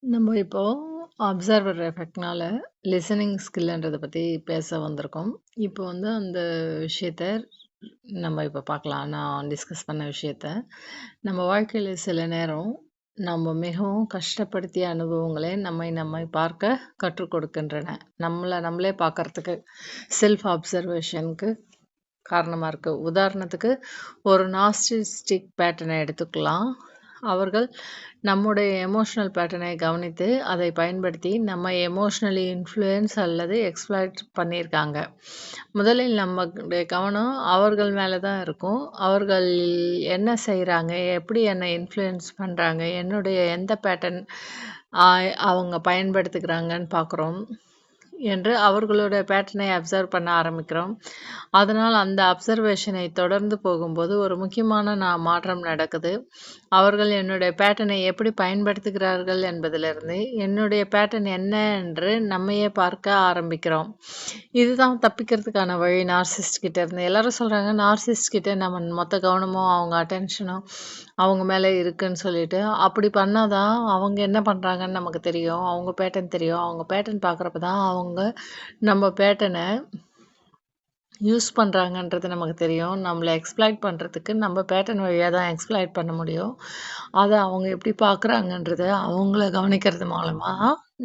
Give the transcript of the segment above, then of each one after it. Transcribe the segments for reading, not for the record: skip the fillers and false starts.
நம்ம இப்போ observer எஃபெக்ட்னால listening ஸ்கில்ன்றத பத்தி பேச வந்திருக்கோம். இப்போ வந்து அந்த விஷயத்த நம்ம இப்ப பார்க்கலாம். நான் டிஸ்கஸ் பண்ண விஷயத்த. நம்ம வாழ்க்கையில சில நேரம் நம்ம மிகவும் கஷ்டப்படுத்திய அனுபவங்களே நம்மை பார்க்க கற்றுக் கொடுக்கின்றன. நம்மள நம்மளே பார்க்கறதுக்கு செல்ஃப் அப்சர்வேஷனுக்கு காரணமா இருக்கு. உதாரணத்துக்கு ஒரு நார்சிசிஸ்டிக் பேட்டர்னை எடுத்துக்கலாம். அவர்கள் நம்முடைய எமோஷனல் பேட்டர்னை கவனித்து, அதை பயன்படுத்தி நம்ம எமோஷனலி இன்ஃப்ளூயன்ஸ் அல்லது எக்ஸ்ப்ளாய்ட் பண்ணியிருக்காங்க. முதலில் நம்முடைய கவனம் அவர்கள் மேல தான் இருக்கும். அவர்கள் என்ன செய்றாங்க? எப்படி என்னை இன்ஃப்ளூயன்ஸ் பண்றாங்க? என்னுடைய எந்த பேட்டர்ன் அ அவங்க பயன்படுத்துகிறாங்கன்னு பார்க்குறோம். என்று அவர்களோட பேட்டர்னை அப்சர்வ் பண்ண ஆரம்பிக்கிறோம். அதனால் அந்த அப்சர்வேஷனை தொடர்ந்து போகும்போது ஒரு முக்கியமான மாற்றம் நடக்குது. அவர்கள் என்னுடைய பேட்டர்னை எப்படி பயன்படுத்துகிறார்கள் என்பதிலிருந்து, என்னுடைய பேட்டர்ன் என்ன என்று நம்மையே பார்க்க ஆரம்பிக்கிறோம். இதுதான் தப்பிக்கிறதுக்கான வழி நார்சிசிஸ்ட் கிட்ட இருந்து. எல்லாரும் சொல்றாங்க, நார்சிசிஸ்ட் கிட்ட நம்ம மொத்த கவனமும், அவங்க அட்டென்ஷனும் அவங்க மேல இருக்குன்னு சொல்லிட்டு. அப்படி பண்ணா தான் அவங்க என்ன பண்றாங்கன்னு நமக்கு தெரியும். அவங்க பேட்டர்ன் தெரியும். அவங்க பேட்டர்ன் பார்க்குறப்ப தான் அவங்க நம்ம பேட்டர்ன யூஸ் பண்றாங்கன்றது நமக்கு தெரியும். நம்மள எக்ஸ்ப்ளாய்ட் பண்றதுக்கு நம்ம பேட்டர்ன் வழியா தான் எக்ஸ்ப்ளாய்ட் பண்ண முடியும். அத அவங்க எப்படி பார்க்குறாங்கன்றத அவங்கள கவனிக்கிறது மூலமா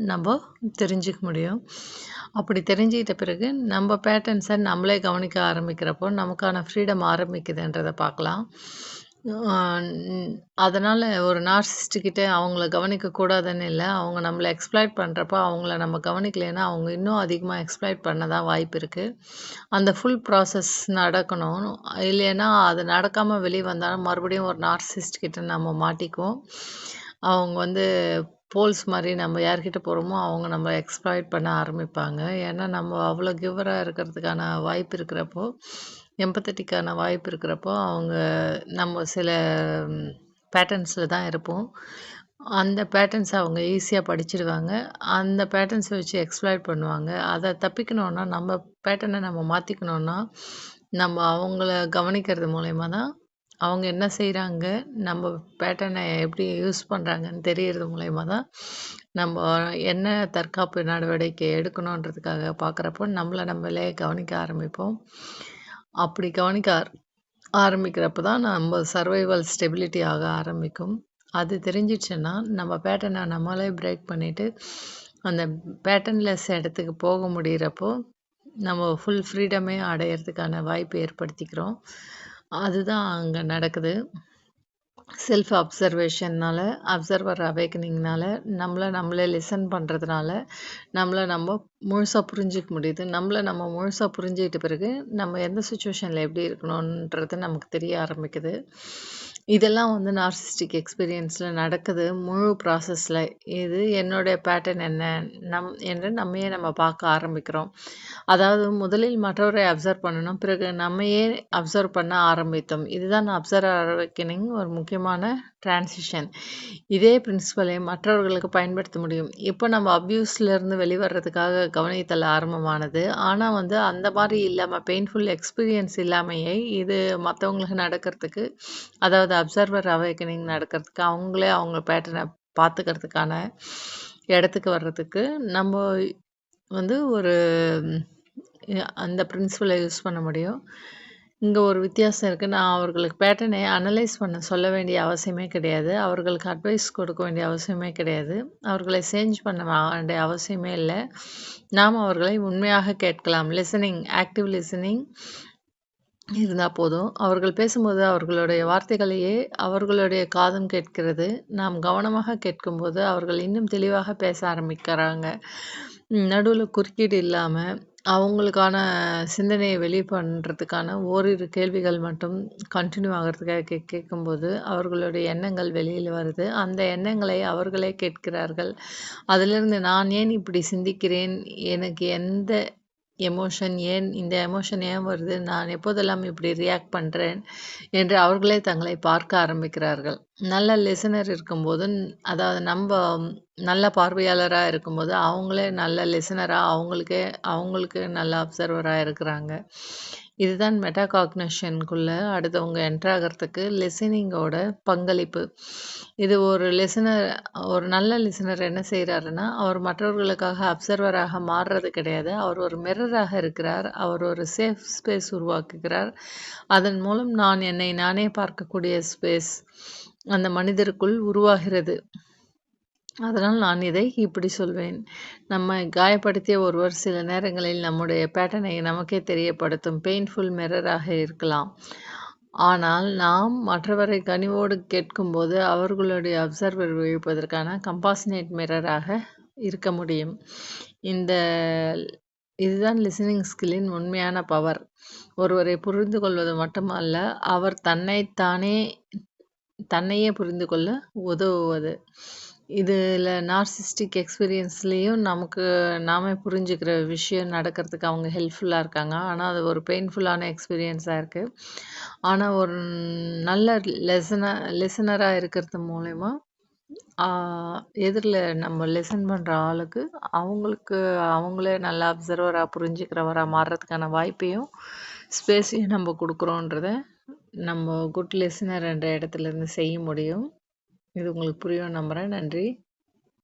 நம்ப தெரிஞ்சுக்க முடியும். அப்படி தெரிஞ்சுக்கிட்ட பிறகு நம்ம பேட்டர்ன்ஸ நம்மளே கவனிக்க ஆரம்பிக்கிறப்போ, நமக்கான ஃப்ரீடம் ஆரம்பிக்குதுன்றத பார்க்கலாம். அ ன் அதனால ஒரு நார்சிசிஸ்ட் கிட்ட அவங்கள கவனிக்கக்கூடாதுன்னு இல்ல. அவங்க நம்மள எக்ஸ்ப்ளாய்ட் பண்றப்போ, அவங்கள நம்ம கவனிக்கலைன்னா, அவங்க இன்னும் அதிகமா எக்ஸ்ப்ளாய்ட் பண்ண தான் வாய்ப்பு இருக்கு. அந்த ஃபுல் ப்ராசஸ் நடக்கணும். இல்லைன்னா, அது நடக்காம வெளிய வந்தா மறுபடியும் ஒரு நார்சிசிஸ்ட் கிட்ட நம்ம மாட்டிக்குவோம். அவங்க வந்து போல்ஸ் மாரி நம்ம யார்கிட்ட போறோமோ, அவங்க நம்மள எக்ஸ்ப்ளாய்ட் பண்ண ஆரம்பிப்பாங்க. ஏன்னா, நம்ம அவ்வளோ கிவரா இருக்கிறதுக்கான வாய்ப்பு இருக்கிறப்போ, எம்பத்தட்டிக்கான வாய்ப்பு இருக்கிறப்போ, அவங்க நம்ம சில பேட்டர்ன்ஸ்ல தான் இருப்போம். அந்த பேட்டர்ன்ஸ அவங்க ஈஸியா படிச்சிடுவாங்க. அந்த பேட்டர்ன்ஸ வச்சு எக்ஸ்ப்ளாய்ட் பண்ணுவாங்க. அத தப்பிக்கணும்னா, நம்ம பேட்டர்ன நம்ம மாத்திக்கணும்னா, நம்ம அவங்கள கவனிக்கிறது மூலியமா தான், அவங்க என்ன செய்றாங்க, நம்ம பேட்டர்ன எப்படி யூஸ் பண்றாங்கன்னு தெரியறது மூலியமா தான், நம்ம என்ன தற்காப்பு நடவடிக்கை எடுக்கணுன்றதுக்காக பார்க்குறப்போ, நம்மள நம்மளே கவனிக்க ஆரம்பிப்போம். அப்படி கவனிக்க ஆரம்பிக்கிறப்ப தான் நம்ம சர்வைவல் ஸ்டெபிலிட்டி ஆக ஆரம்பிக்கும். அது தெரிஞ்சிடுச்சுன்னா, நம்ம பேட்டர்ன நம்மளே பிரேக் பண்ணிட்டு, அந்த பேட்டர்ன்லெஸ் இடத்துக்கு போக முடியிறப்போ, நம்ம ஃபுல் ஃப்ரீடமே அடையறதுக்கான வாய்ப்பு ஏற்படுத்திக்கிறோம். அதுதான் அங்க நடக்குது. செல்ஃப் அப்சர்வேஷன்னால, அப்சர்வர் அவேக்கனிங்னால, நம்மள நம்மளே லிசன் பண்றதுனால, நம்மள நம்ம முழுசா புரிஞ்சுக்க முடியுது. நம்மள நம்ம முழுசா புரிஞ்சுக்கிட்ட பிறகு, நம்ம எந்த சிச்சுவேஷன்ல எப்படி இருக்கணுன்றது நமக்கு தெரிய ஆரம்பிக்குது. இதெல்லாம் வந்து நார்சிஸ்டிக் எக்ஸ்பீரியன்ஸ்ல நடக்குது. முழு ப்ராசஸ்ல. இது என்னுடைய பேட்டர்ன் என்ன? என்று நம்மையே நம்ம பார்க்க ஆரம்பிக்கிறோம். அதாவது முதலில் மற்றவரை அப்சர்வ் பண்ணணும். பிறகு நம்மையே அப்சர்வ் பண்ண ஆரம்பித்தோம். இதுதான் அப்சர்வர் அவேக்கனிங் ஒரு முக்கியமான டிரான்சிஷன். இதே பிரின்சிபலை மற்றவர்களுக்கு பயன்படுத்த முடியும். இப்போ நம்ம அப்யூஸ்லேருந்து வெளிவர்றதுக்காக கவனித்தல் ஆரம்பமானது. ஆனா வந்து அந்த மாரி இல்லாம பெயின்ஃபுல் எக்ஸ்பீரியன்ஸ் இல்லாமயே இது மத்தவங்களுக்கு நடக்கிறதுக்கு, அதாவது அப்சர்வர் அவேக்கனிங் நடக்கிறதுக்கு, அவங்களே அவங்க பேட்டர்ன பார்த்துக்கிறதுக்கான இடத்துக்கு வர்றதுக்கு, நம்ம வந்து ஒரு அந்த பிரின்சிபல யூஸ் பண்ண முடியும். இங்க ஒரு வித்தியாசம் இருக்கு. நான் அவர்களுக்கு பேட்டர்னை அனலைஸ் பண்ண சொல்ல வேண்டிய அவசியமே கிடையாது. அவர்களுக்கு அட்வைஸ் கொடுக்க வேண்டிய அவசியமே கிடையாது. அவர்களை சேஞ்ச் பண்ண வேண்டிய அவசியமே இல்ல. நாம் அவர்களை உண்மையாக கேட்கலாம். ஆக்டிவ் லிசனிங் இருந்தா போதும். அவர்கள் பேசும்போது அவர்களுடைய வார்த்தைகளையே அவர்களுடைய காதும் கேட்கிறது. நாம் கவனமாக கேட்கும்போது அவர்கள் இன்னும் தெளிவாக பேச ஆரம்பிக்கிறாங்க. நடுவுல குறுக்கீடு இல்லாம, அவங்களுக்கான சிந்தனைய வெளி பண்றதுக்கான ஓரிரு கேள்விகள் மட்டும் கன்டின்யூ ஆகுறதுக்காக கேட்கும்போது, அவர்களுடைய எண்ணங்கள் வெளியில வருது. அந்த எண்ணங்களை அவர்களே கேட்கிறார்கள். அதிலிருந்து நான் ஏன் இப்படி சிந்திக்கிறேன்? எனக்கு எந்த இந்த எமோஷன் ஏன் வருது? நான் எப்போதெல்லாம் இப்படி ரியாக்ட் பண்றேன்? என்று அவர்களே தங்களை பார்க்க ஆரம்பிக்கிறார்கள். நல்ல லிசனர் இருக்கும்போது, அதாவது நல்ல பார்வையாளரா இருக்கும்போது, அவங்களே நல்ல லிசனரா அவங்களுக்கு நல்ல அப்சர்வரா இருக்கிறாங்க. இதுதான் மெட்டாகாக்னிஷனுக்குள்ள அடுத்தவங்க என்டர் ஆகிறதுக்கு லிசனிங்கோட பங்களிப்பு. இது ஒரு நல்ல லிசனர் என்ன செய்றாருன்னா, அவர் மற்றவர்களுக்காக அப்சர்வராக மாறுறது கிடையாது. அவர் ஒரு மிரராக இருக்கிறார். அவர் ஒரு சேஃப் ஸ்பேஸ் உருவாக்குகிறார். அதன் மூலம் நான் என்னை நானே பார்க்கக்கூடிய ஸ்பேஸ் அந்த மனிதருக்குள் உருவாகிறது. அதனால் நான் இதை இப்படி சொல்வேன். நம்மை காயப்படுத்திய ஒருவர் சில நேரங்களில் நம்முடைய பேட்டர்னை நமக்கே தெரியப்படுத்தும் பெயின்ஃபுல் மிரராக இருக்கலாம். ஆனால் நாம் மற்றவரை கனிவோடு கேட்கும்போது அவர்களுடைய அப்சர்வர் விழிப்பதற்கான கம்பாசனேட் மிரராக இருக்க முடியும். இதுதான் லிசனிங் ஸ்கில்லின் உண்மையான பவர். ஒருவரை புரிந்து கொள்வது மட்டுமல்ல, அவர் தன்னையே புரிந்து கொள்ள உதவுவது. இதில் நார்சிஸ்டிக் எக்ஸ்பீரியன்ஸ்லேயும் நாமே புரிஞ்சுக்கிற விஷயம் நடக்கிறதுக்கு அவங்க ஹெல்ப்ஃபுல்லாக இருக்காங்க. ஆனால் அது ஒரு பெயின்ஃபுல்லான எக்ஸ்பீரியன்ஸாக இருக்குது. ஆனால் ஒரு நல்ல லிசனராக இருக்கிறது மூலயமா எதிரில் நம்ம லிசன் பண்ணுற ஆளுக்கு அவங்களே நல்லா அப்சர்வராக புரிஞ்சுக்கிறவராக மாறுறதுக்கான வாய்ப்பையும் ஸ்பேஸையும் நம்ம கொடுக்குறோன்றத நம்ம குட் லிசனர் என்ற இடத்துலேருந்து செய்ய முடியும். இது உங்களுக்கு புரியும் நம்புகிறேன். நன்றி.